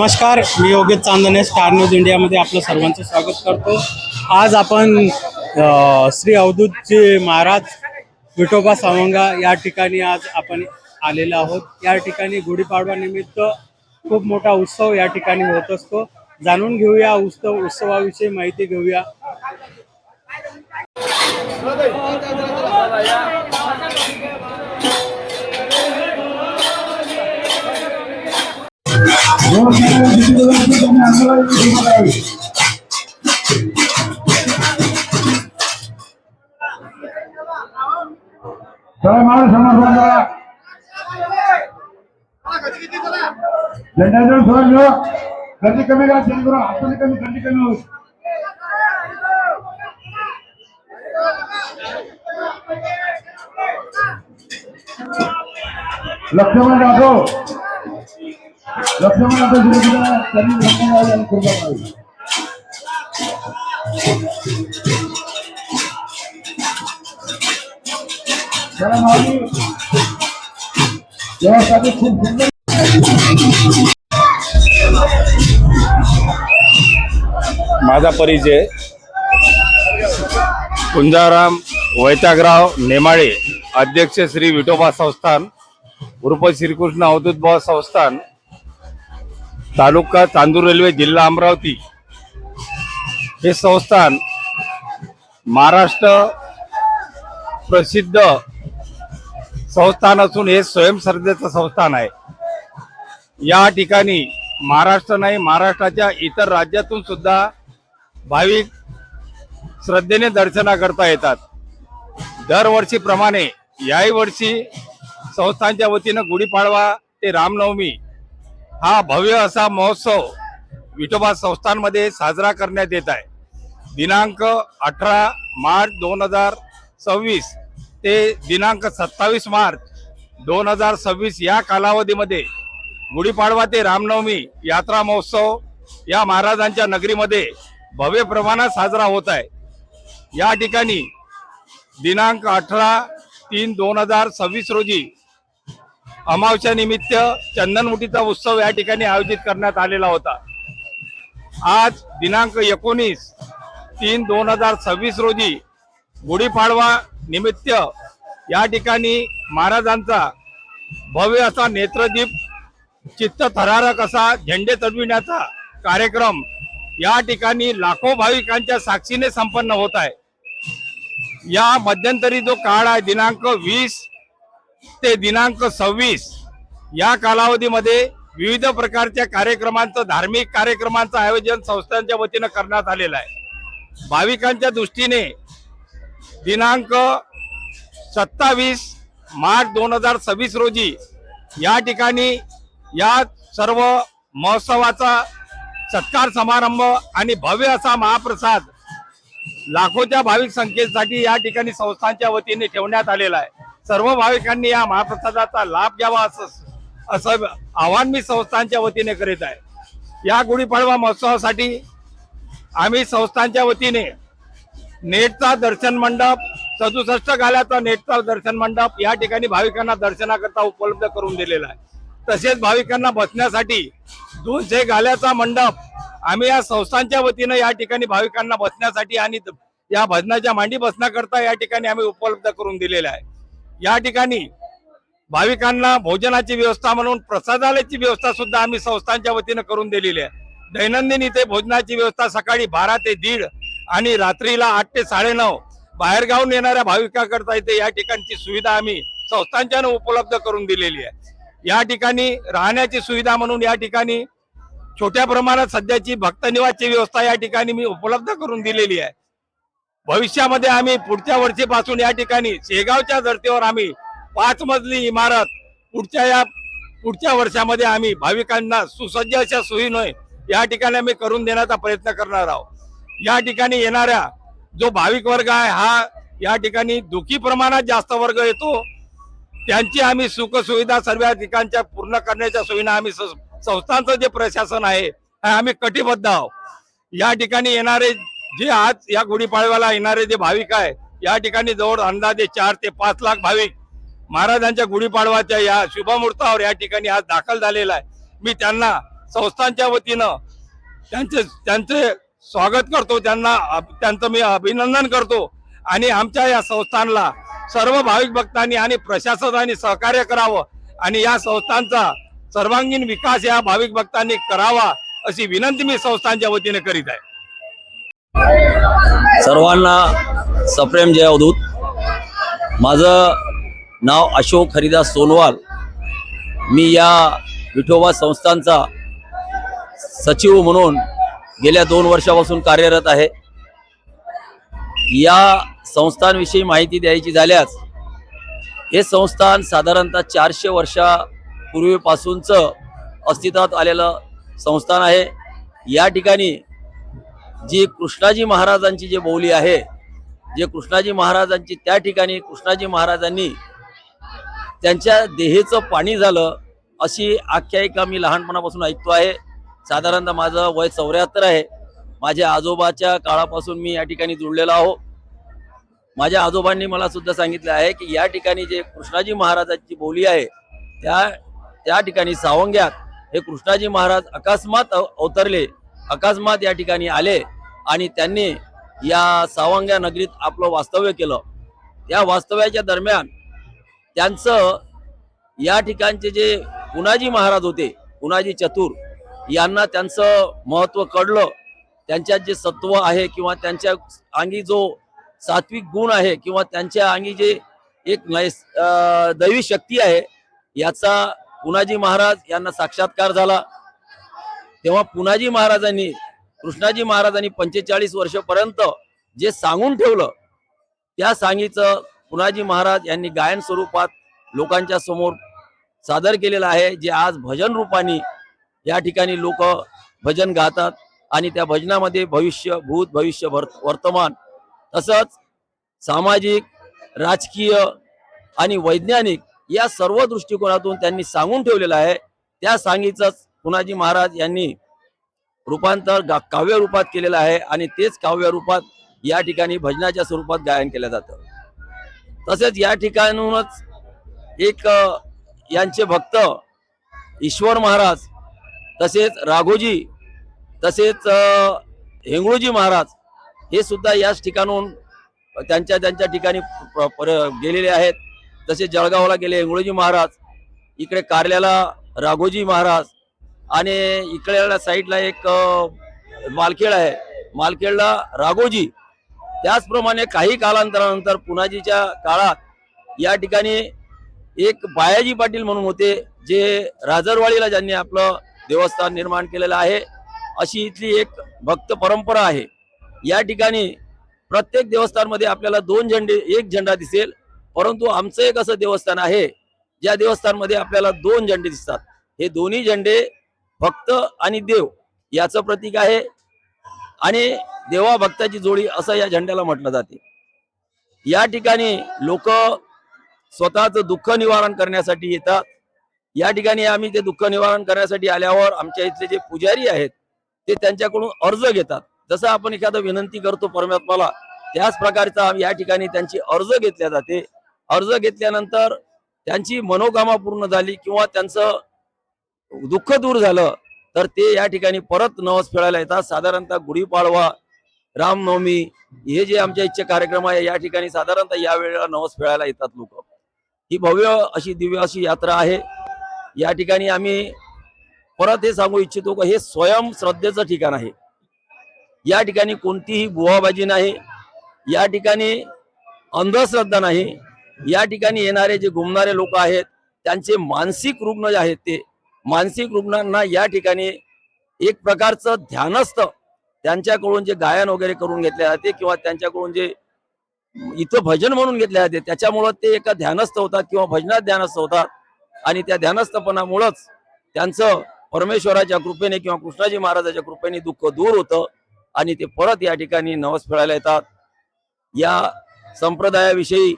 नमस्कार, मी योगेश चांदणे, star news इंडियामध्ये आपलं सर्वांचं स्वागत करतो। आज आपण श्री अवधूतजी महाराज विठोबा सावंगा या ठिकाणी आज आपण आलेलो आहोत। या ठिकाणी गुढीपाडवा निमित्त खूप मोठा उत्सव या ठिकाणी होत असतो। जाणून घेऊया उत्सवाविषयी माहिती घेऊया। गर्दी कमी करा, जेणेकरून हाताने कमी गर्दी कमी होईल। लक्ष्मण जाधव त्यासाठी खूप सुंदर माझा परिचय कुंजाराम वैतागराव नेमाळे, अध्यक्ष श्री विठोबा संस्थान उर्फ श्रीकृष्ण अवधूत बुवा संस्थान, तालुका चांदूर रेल्वे, जिल्हा अमरावती। हे संस्थान महाराष्ट्र प्रसिद्ध संस्थान असून हे स्वयंश्रद्धेचं संस्थान आहे। या ठिकाणी महाराष्ट्र नाही, महाराष्ट्राच्या इतर राज्यातून सुद्धा भाविक श्रद्धेने दर्शनाकरता येतात। दरवर्षीप्रमाणे याही वर्षी संस्थांच्या वतीनं गुढीपाडवा ते रामनवमी हा भव्य असा महोत्सव विठोबा संस्थानमध्ये साजरा करण्यात येत आहे। दिनांक 18 मार्च 2026 ते दिनांक 27 मार्च 2026 या कालावधीमध्ये गुढीपाडवा ते रामनवमी यात्रा महोत्सव या महाराजांच्या नगरीमध्ये भव्य प्रमाणात साजरा होत आहे। या ठिकाणी दिनांक 18/3/2026 रोजी अमावस्या निमित्त चंदनमुठीचा उत्सव या ठिकाणी आयोजित करण्यात आलेला होता। आज दिनांक 19/3/2026 रोजी गुढीपाडवा निमित्त या ठिकाणी महाराजांचा भव्य असा नेत्रदीप, चित्तथरारक असा झेंडे चढविण्याचा कार्यक्रम या ठिकाणी लाखो भाविकांच्या साक्षीने संपन्न होत आहे। या मध्यंतरी जो काळ आहे दिनांक 20 ते दिनांक 26 या कालावधीमध्ये विविध प्रकारच्या कार्यक्रमांचं, धार्मिक कार्यक्रमांचं आयोजन संस्थांच्या वतीनं करण्यात आलेलं आहे। भाविकांच्या दृष्टीने दिनांक 27 मार्च 2026 रोजी या ठिकाणी या सर्व महोत्सवाचा सत्कार समारंभ आणि भव्य असा महाप्रसाद लाखोच्या भाविक संख्येसाठी या ठिकाणी संस्थांच्या वतीने ठेवण्यात आलेला आहे। सर्व भाविकांनी या महाप्रसादाचा लाभ घ्यावा असं आवाहन मी संस्थांच्या वतीने करीत आहे। या गुढीपाडवा महोत्सवासाठी आम्ही संस्थांच्या वतीने नेटचा दर्शन मंडप, 67 गाल्याचा नेटचा दर्शन मंडप या ठिकाणी भाविकांना दर्शनाकरता उपलब्ध करून दिलेला आहे। तसेच भाविकांना बसण्यासाठी 200 गाल्याचा मंडप आम्ही या संस्थांच्या वतीनं या ठिकाणी भाविकांना बसण्यासाठी आणि या भजनाच्या मांडी बसण्याकरता या ठिकाणी आम्ही उपलब्ध करून दिलेला आहे। या ठिकाणी भाविकांना भोजनाची व्यवस्था म्हणून प्रसादालयाची व्यवस्था सुद्धा आम्ही संस्थांच्या वतीनं करून दिलेली आहे। दैनंदिन इथे भोजनाची व्यवस्था सकाळी 12 ते 1:30 आणि रात्रीला 8 ते 9:30 बाहेरगावून येणाऱ्या भाविकांकरता इथे या ठिकाणची सुविधा आम्ही संस्थांच्यानं उपलब्ध करून दिलेली आहे। या ठिकाणी राहण्याची सुविधा म्हणून या ठिकाणी छोट्या प्रमाणात सध्याची भक्त निवासची व्यवस्था या ठिकाणी मी उपलब्ध करून दिलेली आहे। भविष्यामध्ये आम्ही पुढच्या वर्षीपासून या ठिकाणी शेगावच्या धर्तीवर आम्ही 5 मजली इमारत पुढच्या वर्षामध्ये आम्ही भाविकांना सुसज्ज अशा सोयीने या ठिकाणी आम्ही करून देण्याचा प्रयत्न करणार आहोत। या ठिकाणी येणाऱ्या जो भाविक वर्ग आहे हा या ठिकाणी दुखी प्रमाणात जास्त वर्ग येतो, त्यांची आम्ही सुख सुविधा सर्व ठिकाणच्या पूर्ण करण्याच्या सोयीने आम्ही संस्थांचं जे प्रशासन आहे आम्ही कटिबद्ध आहोत। या ठिकाणी येणारे जे आज या गुढीपाडव्याला येणारे जे भाविक आहे या ठिकाणी जवळ अंदाजे 4 ते 5 लाख भाविक महाराजांच्या गुढीपाडवाच्या या शुभमुहूर्तावर या ठिकाणी आज दाखल झालेला आहे। मी त्यांना संस्थांच्या वतीनं त्यांचे स्वागत करतो, त्यांचं मी अभिनंदन करतो आणि आमच्या या संस्थांना सर्व भाविक भक्तांनी आणि प्रशासनाने सहकार्य करावं आणि या संस्थांचा सर्वांगीण विकास या भाविक भक्तांनी करावा अशी विनंती मी संस्थांच्या वतीने करीत आहे. सर्वांना सप्रेम जय अवधूत. माझं नाव अशोक हरिदास सोनवाल. मी या विठोबा संस्थांचा सचिव म्हणून गेल्या 2 वर्षापासून कार्यरत आहे. या संस्थांविषयी माहिती द्यायची झाल्यास हे संस्थान साधारणतः 400 वर्षापूर्वीपासूनचं अस्तित्वात आलेलं संस्थान आहे. या ठिकाणी जी कृष्णाजी महाराजांची जी बोली आहे, जे कृष्णाजी महाराजांची त्या ठिकाणी कृष्णाजी महाराजांनी त्यांच्या देहेचं पाणी झालं अशी आख्यायिका मी लहानपणापासून ऐकतो आहे. साधारणतः माझं वय 74 आहे. माझ्या आजोबाच्या काळापासून मी या ठिकाणी जुळलेलो आहो. माझ्या आजोबांनी मला सुद्धा सांगितलं आहे की या ठिकाणी जे कृष्णाजी महाराजांची बोली आहे त्या ठिकाणी सावंग्यात हे कृष्णाजी महाराज अकस्मात अवतरले, अकस्मात या ठिकाणी आले आणि त्यांनी या सावंग्या नगरीत आपलं वास्तव्य केलं. त्या वास्तव्याच्या दरम्यान त्यांचं या ठिकाणचे जे पुनाजी महाराज होते, पुनाजी चतुर, यांना त्यांचं महत्त्व कळलं. त्यांच्यात जे सत्व आहे किंवा त्यांच्या अंगी जो सात्विक गुण आहे किंवा त्यांच्या अंगी जे एक दैवी शक्ती आहे याचा पुनाजी महाराज यांना साक्षात्कार झाला. तेव्हा पुनाजी महाराजांनी कृष्णाजी महाराजांनी 45 वर्षापर्यंत जे सांगून ठेवलं त्या सांगीचं पुनाजी महाराज यांनी गायन स्वरूपात लोकांच्या समोर सादर केलेलं आहे, जे आज भजन रूपाने या ठिकाणी लोक भजन गातात आणि त्या भजनामध्ये भविष्य, भूत, भविष्य, वर्तमान तसंच सामाजिक, राजकीय आणि वैज्ञानिक या सर्व दृष्टिकोनातून त्यांनी सांगून ठेवलेलं आहे. त्या सांगीचं पुनाजी महाराज यांनी रूपांतर काव्य रूपात केलेलं आहे आणि तेच काव्य रूपात या ठिकाणी भजनाच्या स्वरूपात गायन केलं जातं. तसेच या ठिकाणूनच एक यांचे भक्त ईश्वर महाराज, तसेच राघोजी, तसेच हेंगळूजी महाराज हे सुद्धा याच ठिकाणून त्यांच्या ठिकाणी गेलेले आहेत. तसेच जळगावला गेले हेंगळूजी महाराज, इकडे कारल्याला राघोजी महाराज आणि इकडे साईडला एक मालखेड आहे, मालखेडला राघोजी. त्याचप्रमाणे काही कालांतरानंतर पुनाजीच्या काळात या ठिकाणी एक बायाजी पाटील म्हणून होते, जे राजरवाडीला ज्यांनी आपलं देवस्थान निर्माण केलेलं आहे. अशी इथली एक भक्त परंपरा आहे. या ठिकाणी प्रत्येक देवस्थानमध्ये आपल्याला 2 झेंडे, 1 झेंडा दिसेल, परंतु आमचं एक असं देवस्थान आहे ज्या देवस्थानमध्ये आपल्याला 2 झेंडे दिसतात. हे दोन्ही झेंडे भक्त आणि देव याचं प्रतीक आहे आणि देवा भक्ताची जोडी असं या झेंड्याला म्हटलं जाते. या ठिकाणी लोक स्वतःचं दुःख निवारण करण्यासाठी येतात. या ठिकाणी आम्ही ते दुःख निवारण करण्यासाठी आल्यावर आमच्या इथले जे पुजारी आहेत ते त्यांच्याकडून अर्ज घेतात. जसं आपण एखादं विनंती करतो परमात्म्याला, त्याच प्रकारचा या ठिकाणी त्यांची अर्ज घेतल्या जाते. अर्ज घेतल्यानंतर त्यांची मनोकामना पूर्ण झाली किंवा त्यांचं दुःख दूर झालं तर ते या ठिकाणी परत नवस फेडायला येतात. साधारणतः गुढीपाडवा, रामनवमी हे जे आमच्या इच्छे कार्यक्रम आहे या ठिकाणी साधारणतः या वेळेला नवस फेडायला येतात लोक. ही भव्य अशी दिव्य अशी यात्रा आहे. या ठिकाणी आम्ही परत हे सांगू इच्छितो की हे स्वयं श्रद्धेचं ठिकाण आहे. या ठिकाणी कोणतीही बुवाबाजी नाही, या ठिकाणी अंधश्रद्धा नाही. या ठिकाणी येणारे जे घुमणारे लोक आहेत त्यांचे मानसिक रुग्ण जे आहेत ते मानसिक रुग्णांना या ठिकाणी एक प्रकारचं ध्यानस्थ त्यांच्याकडून जे गायन वगैरे करून घेतले जाते किंवा त्यांच्याकडून जे इथं भजन म्हणून घेतले जाते त्याच्यामुळं ते एका ध्यानस्थ होतात किंवा भजनात ध्यानस्थ होतात आणि त्या ध्यानस्थपणामुळंच त्यांचं परमेश्वराच्या कृपेने किंवा कृष्णाजी महाराजाच्या कृपेने दुःख दूर होतं आणि ते परत या ठिकाणी नवस फेडायला येतात. या संप्रदायाविषयी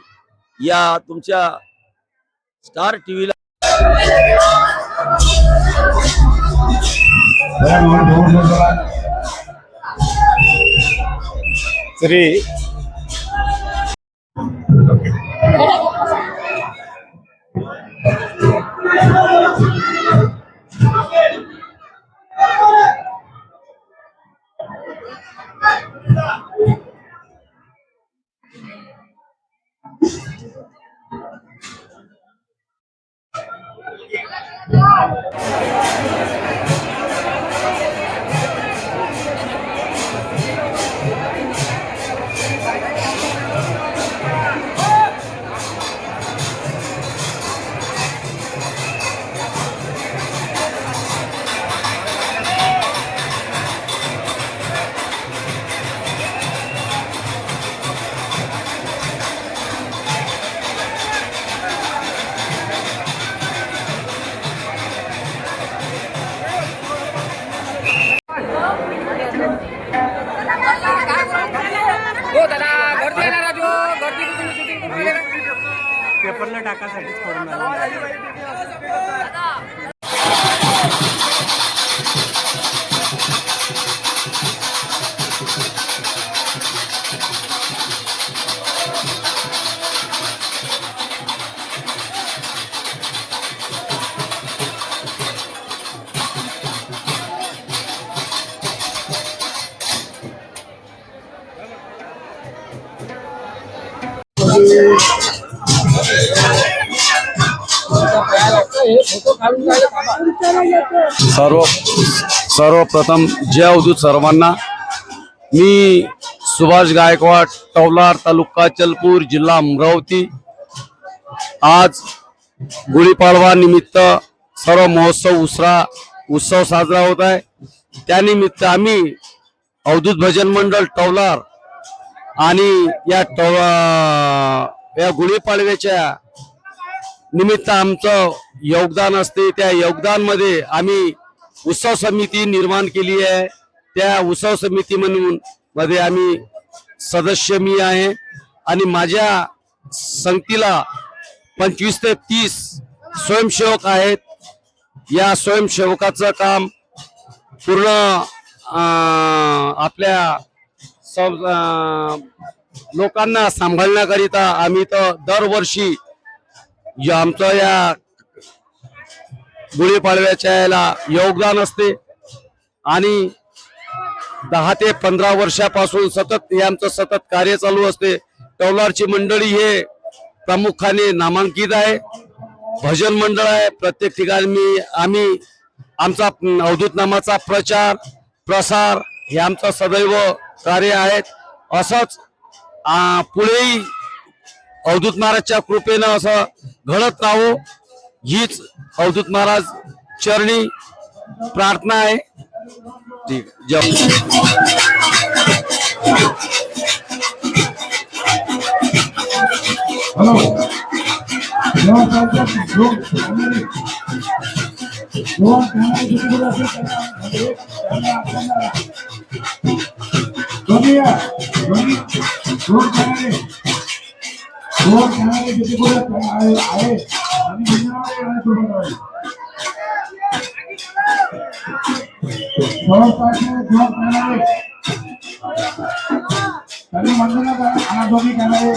या तुमच्या स्टार टीव्हीला श्री पेपरला टाकासाठीच करून आलो. सर्वप्रथम जय अवधूत सर्वांना. मी सुभाष गायकवाड, टवलार, तालुका चलपूर, जिल्हा अमरावती. आज गुढीपाडवा निमित्त सर्व महोत्सव उत्सव साजरा होत आहे. त्यानिमित्त आम्ही अवधूत भजन मंडळ टवलार आणि या गुढीपाडव्याच्या निमित्त आमचं योगदान असते. त्या योगदानमध्ये आम्ही उत्सव समिती निर्माण केली आहे. त्या उत्सव समिती मध्ये आम्ही सदस्य मी आहे आणि माझ्या संगतीला 25 ते 30 स्वयंसेवक आहेत. या स्वयंसेवकाचं काम पूर्ण आपल्या लोकांना सांभाळण्याकरिता आम्ही तर दरवर्षी आमचं या गुढीपाडव्याच्या याला योगदान असते आणि 10 ते 15 वर्षापासून सतत हे आमचं सतत कार्य चालू असते. टवलारची मंडळी हे प्रामुख्याने नामांकित आहे. भजन मंडळ आहे. प्रत्येक ठिकाणी आम्ही आमचा अवधूत नामाचा प्रचार प्रसार हे आमचं सदैव कार्य आहे. असंच पुढेही अवधूत महाराजच्या कृपेनं असं घडत राहो हीच अवधूत महाराज चरणी प्रार्थना आहे. ठीक जय. मंदिरात दोन्ही कॅमेरे